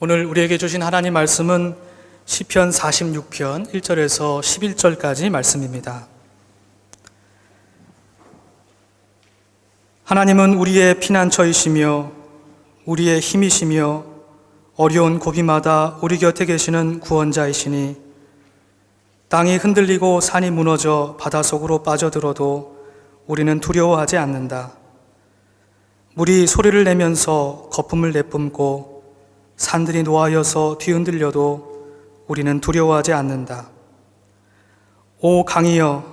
오늘 우리에게 주신 하나님 말씀은 시편 46편 1절에서 11절까지 말씀입니다. 하나님은 우리의 피난처이시며 우리의 힘이시며 어려운 고비마다 우리 곁에 계시는 구원자이시니 땅이 흔들리고 산이 무너져 바닷속으로 빠져들어도 우리는 두려워하지 않는다. 물이 소리를 내면서 거품을 내뿜고 산들이 노하여서 뒤흔들려도 우리는 두려워하지 않는다. 오 강이여,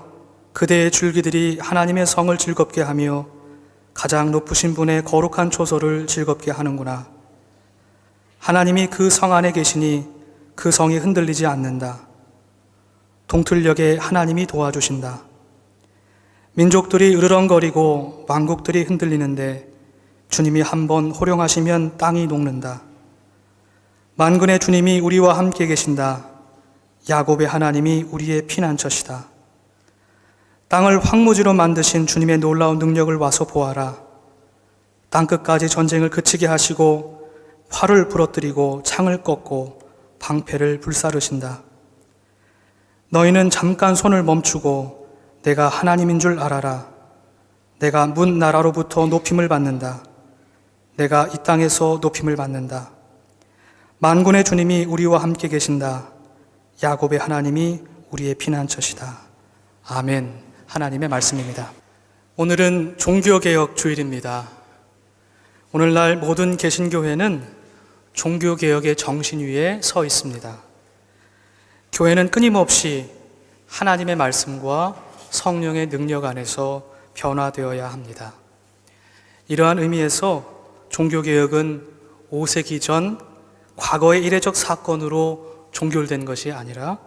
그대의 줄기들이 하나님의 성을 즐겁게 하며 가장 높으신 분의 거룩한 초소를 즐겁게 하는구나. 하나님이 그 성 안에 계시니 그 성이 흔들리지 않는다. 동틀녘에 하나님이 도와주신다. 민족들이 으르렁거리고 왕국들이 흔들리는데 주님이 한번 호령하시면 땅이 녹는다. 만군의 주님이 우리와 함께 계신다. 야곱의 하나님이 우리의 피난처시다. 땅을 황무지로 만드신 주님의 놀라운 능력을 와서 보아라. 땅끝까지 전쟁을 그치게 하시고 활을 부러뜨리고 창을 꺾고 방패를 불사르신다. 너희는 잠깐 손을 멈추고 내가 하나님인 줄 알아라. 내가 문 나라로부터 높임을 받는다. 내가 이 땅에서 높임을 받는다. 만군의 주님이 우리와 함께 계신다. 야곱의 하나님이 우리의 피난처시다. 아멘. 하나님의 말씀입니다. 오늘은 종교개혁 주일입니다. 오늘날 모든 개신교회는 종교개혁의 정신 위에 서 있습니다. 교회는 끊임없이 하나님의 말씀과 성령의 능력 안에서 변화되어야 합니다. 이러한 의미에서 종교개혁은 5세기 전 과거의 이례적 사건으로 종결된 것이 아니라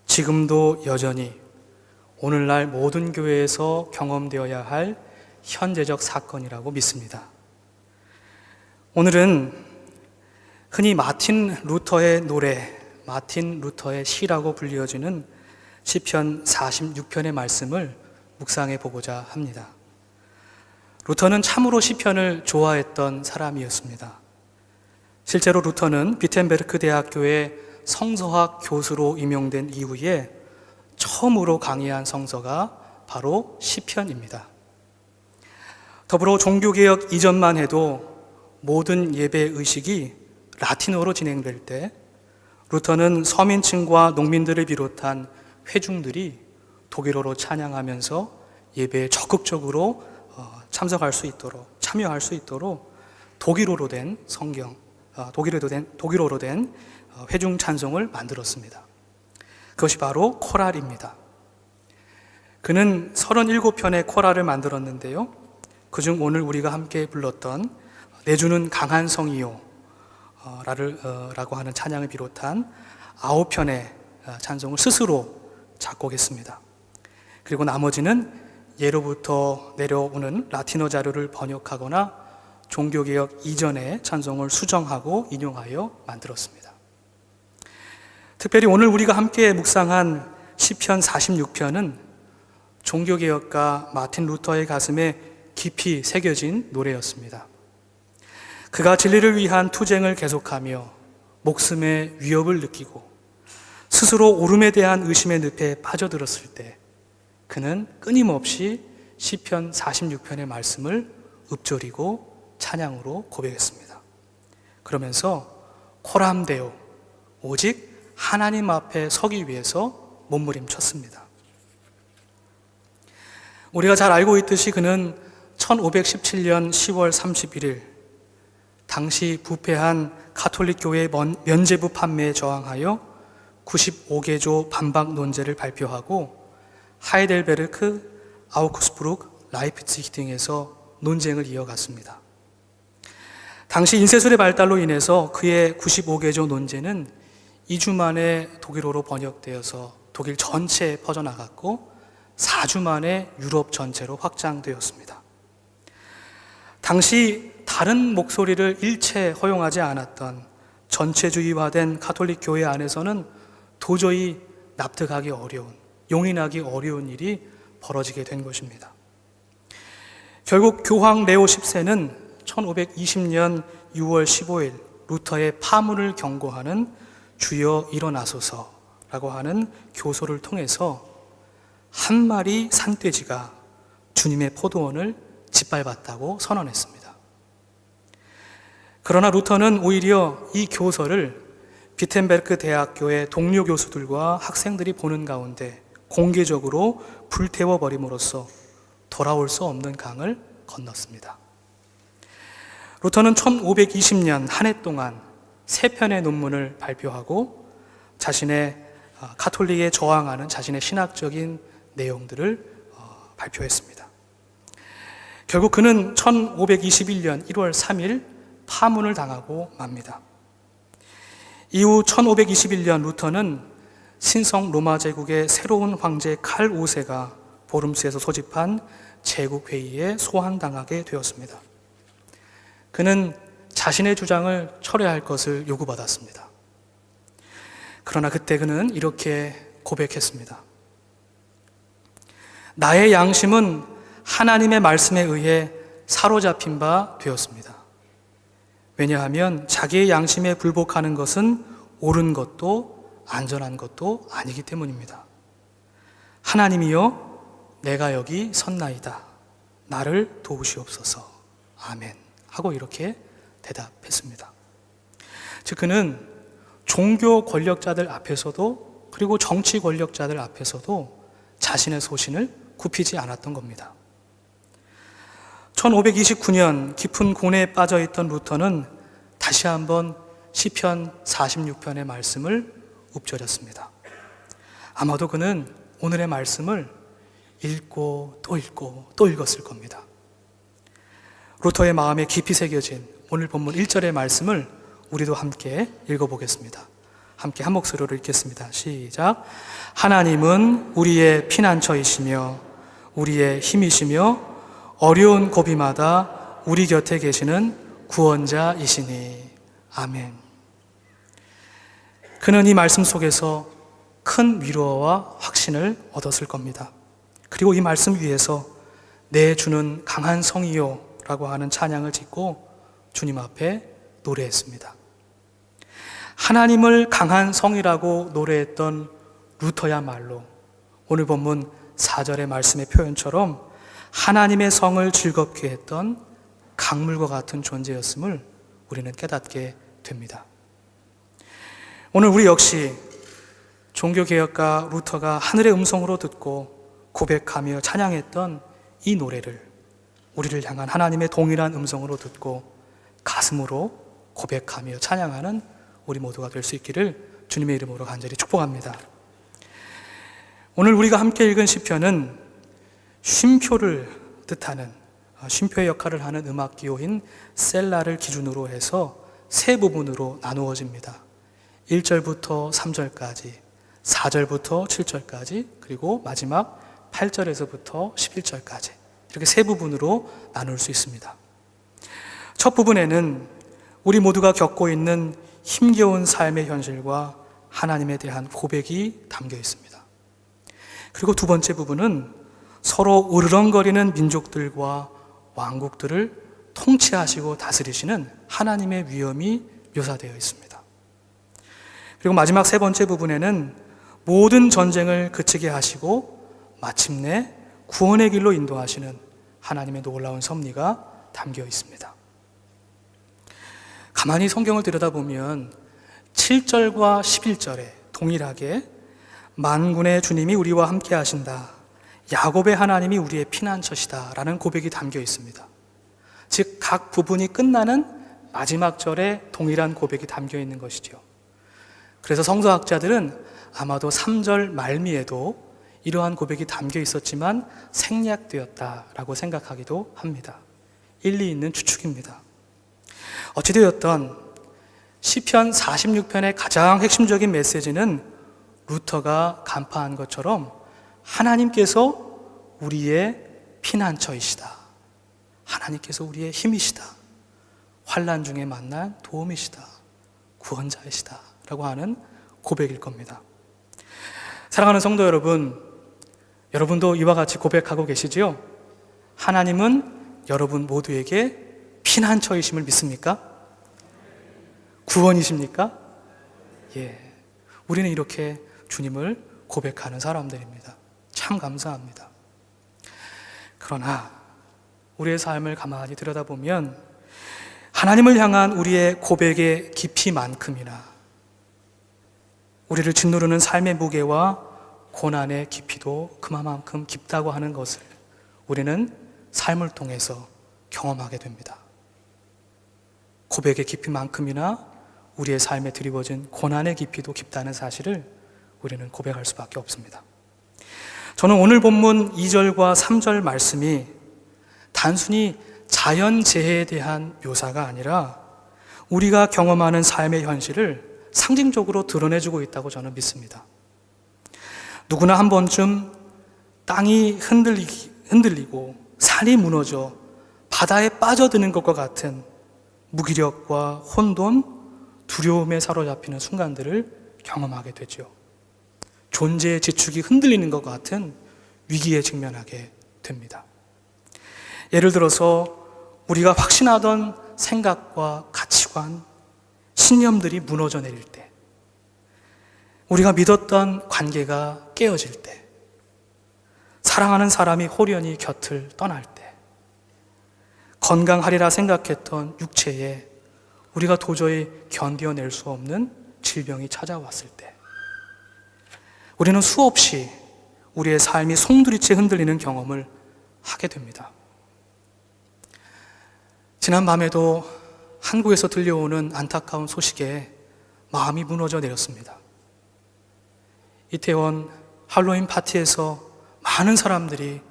지금도 여전히 오늘날 모든 교회에서 경험되어야 할 현재적 사건이라고 믿습니다. 오늘은 흔히 마틴 루터의 노래, 마틴 루터의 시라고 불리어지는 시편 46편의 말씀을 묵상해 보고자 합니다. 루터는 참으로 시편을 좋아했던 사람이었습니다. 실제로 루터는 비텐베르크 대학교의 성서학 교수로 임용된 이후에 처음으로 강의한 성서가 바로 시편입니다. 더불어 종교개혁 이전만 해도 모든 예배 의식이 라틴어로 진행될 때 루터는 서민층과 농민들을 비롯한 회중들이 독일어로 찬양하면서 예배에 적극적으로 참여할 수 있도록 독일어로 된 성경, 독일어로 된 회중 찬송을 만들었습니다. 그것이 바로 코랄입니다. 그는 37편의 코랄을 만들었는데요. 그중 오늘 우리가 함께 불렀던 내주는 강한 성이요 라고 하는 찬양을 비롯한 9편의 찬송을 스스로 작곡했습니다. 그리고 나머지는 예로부터 내려오는 라틴어 자료를 번역하거나 종교개혁 이전의 찬송을 수정하고 인용하여 만들었습니다. 특별히 오늘 우리가 함께 묵상한 시편 46편은 종교개혁가 마틴 루터의 가슴에 깊이 새겨진 노래였습니다. 그가 진리를 위한 투쟁을 계속하며 목숨의 위협을 느끼고 스스로 옳음에 대한 의심의 늪에 빠져들었을 때 그는 끊임없이 시편 46편의 말씀을 읊조리고 찬양으로 고백했습니다. 그러면서 코람데오, 오직 하나님 앞에 서기 위해서 몸부림쳤습니다. 우리가 잘 알고 있듯이 그는 1517년 10월 31일 당시 부패한 가톨릭 교회의 면죄부 판매에 저항하여 95개조 반박 논제를 발표하고 하이델베르크, 아우크스부르크, 라이프치히 등에서 논쟁을 이어갔습니다. 당시 인쇄술의 발달로 인해서 그의 95개조 논제는 2주 만에 독일어로 번역되어서 독일 전체에 퍼져나갔고 4주 만에 유럽 전체로 확장되었습니다. 당시 다른 목소리를 일체 허용하지 않았던 전체주의화된 가톨릭 교회 안에서는 도저히 납득하기 어려운, 용인하기 어려운 일이 벌어지게 된 것입니다. 결국 교황 레오 10세는 1520년 6월 15일 루터의 파문을 경고하는 주여 일어나소서라고 하는 교소를 통해서 한 마리 산돼지가 주님의 포도원을 짓밟았다고 선언했습니다. 그러나 루터는 오히려 이 교서를 비텐베르크 대학교의 동료 교수들과 학생들이 보는 가운데 공개적으로 불태워 버림으로써 돌아올 수 없는 강을 건넜습니다. 루터는 1520년 한 해 동안 3편의 논문을 발표하고 자신의 가톨릭에 저항하는 자신의 신학적인 내용들을 발표했습니다. 결국 그는 1521년 1월 3일 파문을 당하고 맙니다. 이후 1521년 루터는 신성 로마 제국의 새로운 황제 칼 5세가 보름스에서 소집한 제국회의에 소환당하게 되었습니다. 그는 자신의 주장을 철회할 것을 요구받았습니다. 그러나 그때 그는 이렇게 고백했습니다. 나의 양심은 하나님의 말씀에 의해 사로잡힌 바 되었습니다. 왜냐하면 자기의 양심에 불복하는 것은 옳은 것도 안전한 것도 아니기 때문입니다. 하나님이여, 내가 여기 섰나이다. 나를 도우시옵소서. 아멘. 하고 이렇게 대답했습니다. 즉 그는 종교 권력자들 앞에서도 그리고 정치 권력자들 앞에서도 자신의 소신을 굽히지 않았던 겁니다. 1529년 깊은 고뇌에 빠져있던 루터는 다시 한번 시편 46편의 말씀을 읊조렸습니다. 아마도 그는 오늘의 말씀을 읽고 또 읽고 또 읽었을 겁니다. 루터의 마음에 깊이 새겨진 오늘 본문 1절의 말씀을 우리도 함께 읽어보겠습니다. 함께 한 목소리로 읽겠습니다. 시작. 하나님은 우리의 피난처이시며 우리의 힘이시며 어려운 고비마다 우리 곁에 계시는 구원자이시니. 아멘. 그는 이 말씀 속에서 큰 위로와 확신을 얻었을 겁니다. 그리고 이 말씀 위에서 내 주는 강한 성이요 라고 하는 찬양을 짓고 주님 앞에 노래했습니다. 하나님을 강한 성이라고 노래했던 루터야말로 오늘 본문 4절의 말씀의 표현처럼 하나님의 성을 즐겁게 했던 강물과 같은 존재였음을 우리는 깨닫게 됩니다. 오늘 우리 역시 종교개혁가 루터가 하늘의 음성으로 듣고 고백하며 찬양했던 이 노래를 우리를 향한 하나님의 동일한 음성으로 듣고 가슴으로 고백하며 찬양하는 우리 모두가 될 수 있기를 주님의 이름으로 간절히 축복합니다. 오늘 우리가 함께 읽은 시편은 쉼표를 뜻하는 쉼표의 역할을 하는 음악 기호인 셀라를 기준으로 해서 세 부분으로 나누어집니다. 1절부터 3절까지, 4절부터 7절까지, 그리고 마지막 8절에서부터 11절까지 이렇게 세 부분으로 나눌 수 있습니다. 첫 부분에는 우리 모두가 겪고 있는 힘겨운 삶의 현실과 하나님에 대한 고백이 담겨 있습니다. 그리고 두 번째 부분은 서로 으르렁거리는 민족들과 왕국들을 통치하시고 다스리시는 하나님의 위엄이 묘사되어 있습니다. 그리고 마지막 세 번째 부분에는 모든 전쟁을 그치게 하시고 마침내 구원의 길로 인도하시는 하나님의 놀라운 섭리가 담겨 있습니다. 가만히 성경을 들여다보면 7절과 11절에 동일하게 만군의 주님이 우리와 함께 하신다, 야곱의 하나님이 우리의 피난처시다 라는 고백이 담겨 있습니다. 즉 각 부분이 끝나는 마지막 절에 동일한 고백이 담겨 있는 것이죠. 그래서 성서학자들은 아마도 3절 말미에도 이러한 고백이 담겨 있었지만 생략되었다라고 생각하기도 합니다. 일리 있는 추측입니다. 어찌되었던 시편 46편의 가장 핵심적인 메시지는 루터가 간파한 것처럼 하나님께서 우리의 피난처이시다, 하나님께서 우리의 힘이시다, 환난 중에 만난 도움이시다, 구원자이시다 라고 하는 고백일 겁니다. 사랑하는 성도 여러분, 여러분도 이와 같이 고백하고 계시지요? 하나님은 여러분 모두에게 피난처이심을 믿습니까? 구원이십니까? 예. 우리는 이렇게 주님을 고백하는 사람들입니다. 참 감사합니다. 그러나 우리의 삶을 가만히 들여다보면 하나님을 향한 우리의 고백의 깊이만큼이나 우리를 짓누르는 삶의 무게와 고난의 깊이도 그만큼 깊다고 하는 것을 우리는 삶을 통해서 경험하게 됩니다. 고백의 깊이만큼이나 우리의 삶에 드리워진 고난의 깊이도 깊다는 사실을 우리는 고백할 수밖에 없습니다. 저는 오늘 본문 2절과 3절 말씀이 단순히 자연재해에 대한 묘사가 아니라 우리가 경험하는 삶의 현실을 상징적으로 드러내주고 있다고 저는 믿습니다. 누구나 한 번쯤 땅이 흔들리고 산이 무너져 바다에 빠져드는 것과 같은 무기력과 혼돈, 두려움에 사로잡히는 순간들을 경험하게 되죠. 존재의 지축이 흔들리는 것과 같은 위기에 직면하게 됩니다. 예를 들어서 우리가 확신하던 생각과 가치관, 신념들이 무너져 내릴 때, 우리가 믿었던 관계가 깨어질 때, 사랑하는 사람이 홀연히 곁을 떠날 때, 건강하리라 생각했던 육체에 우리가 도저히 견뎌낼 수 없는 질병이 찾아왔을 때, 우리는 수없이 우리의 삶이 송두리째 흔들리는 경험을 하게 됩니다. 지난 밤에도 한국에서 들려오는 안타까운 소식에 마음이 무너져 내렸습니다. 이태원 할로윈 파티에서 많은 사람들이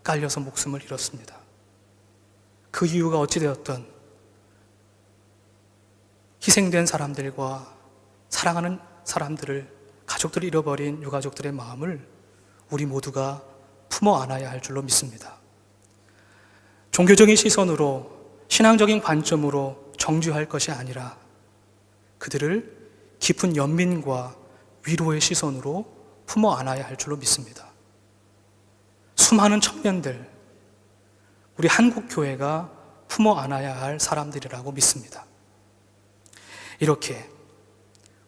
깔려서 목숨을 잃었습니다. 그 이유가 어찌되었든 희생된 사람들과 사랑하는 사람들을, 가족들을 잃어버린 유가족들의 마음을 우리 모두가 품어 안아야 할 줄로 믿습니다. 종교적인 시선으로, 신앙적인 관점으로 정죄할 것이 아니라 그들을 깊은 연민과 위로의 시선으로 품어 안아야 할 줄로 믿습니다. 수많은 청년들, 우리 한국교회가 품어 안아야 할 사람들이라고 믿습니다. 이렇게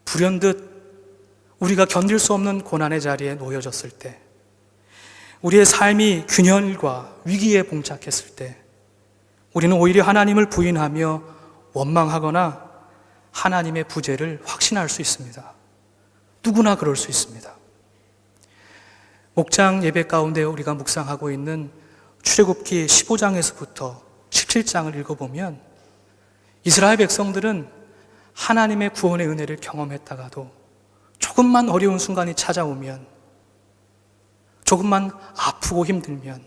불현듯 우리가 견딜 수 없는 고난의 자리에 놓여졌을 때, 우리의 삶이 균열과 위기에 봉착했을 때, 우리는 오히려 하나님을 부인하며 원망하거나 하나님의 부재를 확신할 수 있습니다. 누구나 그럴 수 있습니다. 목장 예배 가운데 우리가 묵상하고 있는 출애굽기 15장에서부터 17장을 읽어보면 이스라엘 백성들은 하나님의 구원의 은혜를 경험했다가도 조금만 어려운 순간이 찾아오면, 조금만 아프고 힘들면,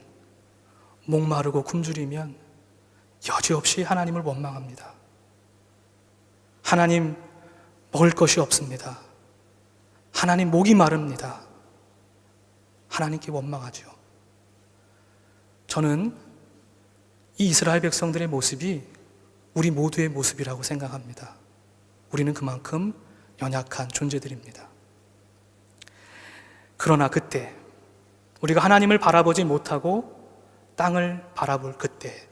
목마르고 굶주리면 여지없이 하나님을 원망합니다. 하나님, 먹을 것이 없습니다. 하나님, 목이 마릅니다. 하나님께 원망하죠. 저는 이 이스라엘 백성들의 모습이 우리 모두의 모습이라고 생각합니다. 우리는 그만큼 연약한 존재들입니다. 그러나 그때 우리가 하나님을 바라보지 못하고 땅을 바라볼 그때,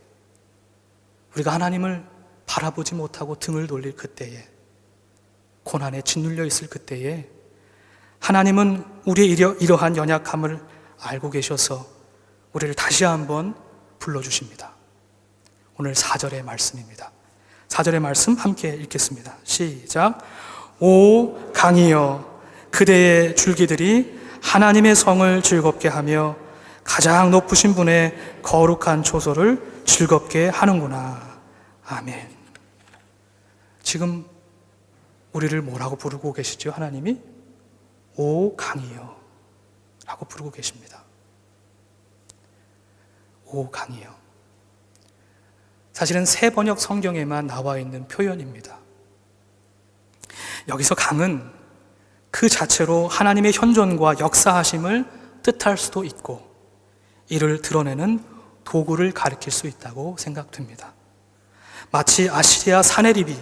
우리가 하나님을 바라보지 못하고 등을 돌릴 그때에, 고난에 짓눌려 있을 그때에 하나님은 우리의 이러한 연약함을 알고 계셔서 우리를 다시 한번 불러주십니다. 오늘 4절의 말씀입니다. 4절의 말씀 함께 읽겠습니다. 시작. 오 강이여, 그대의 줄기들이 하나님의 성을 즐겁게 하며 가장 높으신 분의 거룩한 초소를 즐겁게 하는구나. 아멘. 지금 우리를 뭐라고 부르고 계시죠? 하나님이 오 강이여 라고 부르고 계십니다. 오 강이여. 사실은 새 번역 성경에만 나와 있는 표현입니다. 여기서 강은 그 자체로 하나님의 현존과 역사하심을 뜻할 수도 있고, 이를 드러내는 도구를 가리킬 수 있다고 생각됩니다. 마치 아시리아 사네립이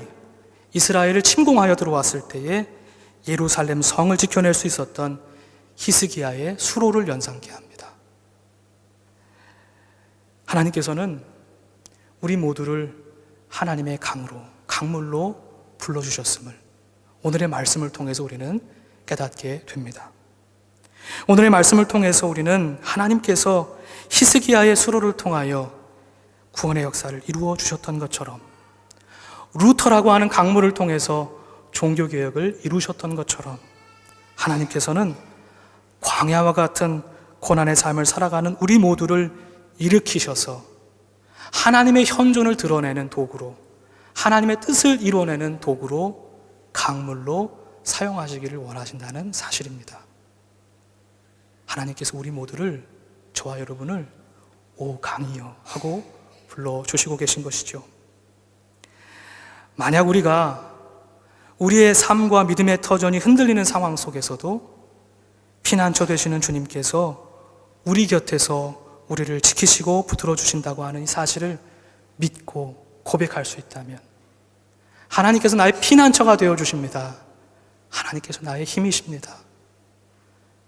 이스라엘을 침공하여 들어왔을 때에 예루살렘 성을 지켜낼 수 있었던 히스기야의 수로를 연상케 합니다. 하나님께서는 우리 모두를 하나님의 강으로, 강물로 불러주셨음을 오늘의 말씀을 통해서 우리는 깨닫게 됩니다. 오늘의 말씀을 통해서 우리는 하나님께서 히스기야의 수로를 통하여 구원의 역사를 이루어 주셨던 것처럼, 루터라고 하는 강물을 통해서 종교개혁을 이루셨던 것처럼, 하나님께서는 광야와 같은 고난의 삶을 살아가는 우리 모두를 일으키셔서 하나님의 현존을 드러내는 도구로, 하나님의 뜻을 이루어내는 도구로, 강물로 사용하시기를 원하신다는 사실입니다. 하나님께서 우리 모두를, 저와 여러분을 오 강이여 하고 불러주시고 계신 것이죠. 만약 우리가 우리의 삶과 믿음의 터전이 흔들리는 상황 속에서도 피난처 되시는 주님께서 우리 곁에서 우리를 지키시고 붙들어 주신다고 하는 이 사실을 믿고 고백할 수 있다면, 하나님께서 나의 피난처가 되어 주십니다. 하나님께서 나의 힘이십니다.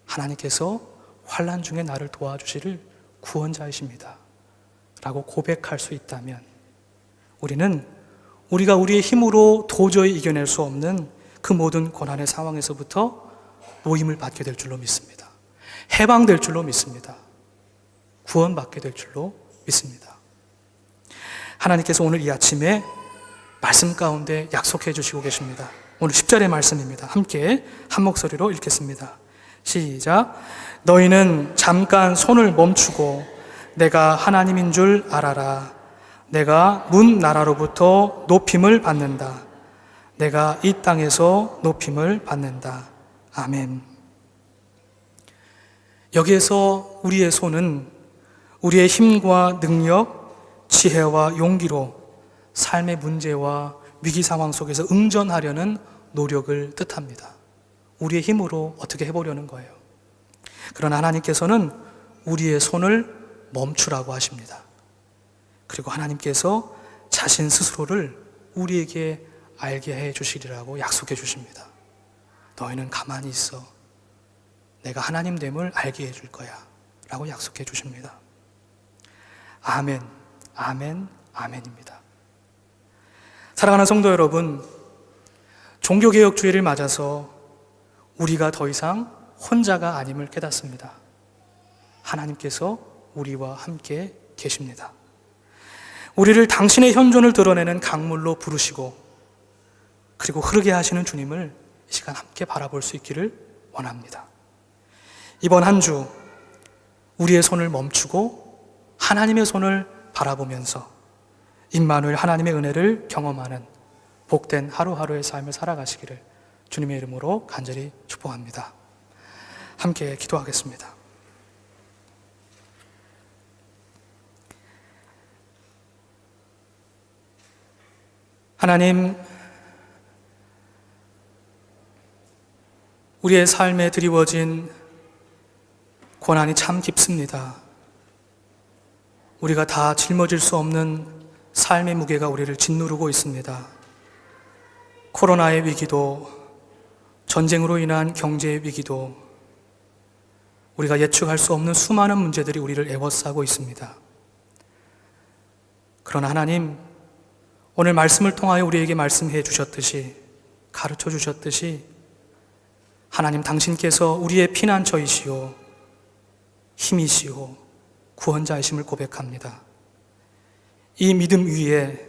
하나님께서 환난 중에 나를 도와주실 구원자이십니다 라고 고백할 수 있다면, 우리는 우리가 우리의 힘으로 도저히 이겨낼 수 없는 그 모든 고난의 상황에서부터 모임을 받게 될 줄로 믿습니다. 해방될 줄로 믿습니다. 구원받게 될 줄로 믿습니다. 하나님께서 오늘 이 아침에 말씀 가운데 약속해 주시고 계십니다. 오늘 10절의 말씀입니다. 함께 한 목소리로 읽겠습니다. 시작. 너희는 잠깐 손을 멈추고 내가 하나님인 줄 알아라. 내가 문 나라로부터 높임을 받는다. 내가 이 땅에서 높임을 받는다. 아멘. 여기에서 우리의 손은 우리의 힘과 능력, 지혜와 용기로 삶의 문제와 위기 상황 속에서 응전하려는 노력을 뜻합니다. 우리의 힘으로 어떻게 해보려는 거예요. 그러나 하나님께서는 우리의 손을 멈추라고 하십니다. 그리고 하나님께서 자신 스스로를 우리에게 알게 해 주시리라고 약속해 주십니다. 너희는 가만히 있어. 내가 하나님 됨을 알게 해줄 거야 라고 약속해 주십니다. 아멘, 아멘, 아멘입니다. 사랑하는 성도 여러분, 종교개혁주의를 맞아서 우리가 더 이상 혼자가 아님을 깨닫습니다. 하나님께서 우리와 함께 계십니다. 우리를 당신의 현존을 드러내는 강물로 부르시고 그리고 흐르게 하시는 주님을 이 시간 함께 바라볼 수 있기를 원합니다. 이번 한 주 우리의 손을 멈추고 하나님의 손을 바라보면서 임마누엘 하나님의 은혜를 경험하는 복된 하루하루의 삶을 살아가시기를 주님의 이름으로 간절히 축복합니다. 함께 기도하겠습니다. 하나님, 우리의 삶에 드리워진 고난이 참 깊습니다. 우리가 다 짊어질 수 없는 삶의 무게가 우리를 짓누르고 있습니다. 코로나의 위기도, 전쟁으로 인한 경제의 위기도, 우리가 예측할 수 없는 수많은 문제들이 우리를 에워싸고 있습니다. 그러나 하나님, 오늘 말씀을 통하여 우리에게 말씀해 주셨듯이, 가르쳐 주셨듯이 하나님 당신께서 우리의 피난처이시오, 힘이시오, 구원자이심을 고백합니다. 이 믿음 위에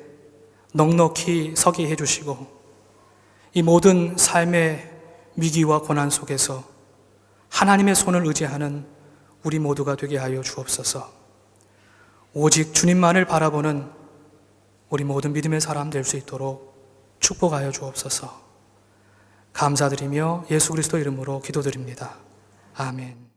넉넉히 서게 해주시고 이 모든 삶의 위기와 고난 속에서 하나님의 손을 의지하는 우리 모두가 되게 하여 주옵소서. 오직 주님만을 바라보는 우리 모든 믿음의 사람 될 수 있도록 축복하여 주옵소서. 감사드리며 예수 그리스도 이름으로 기도드립니다. 아멘.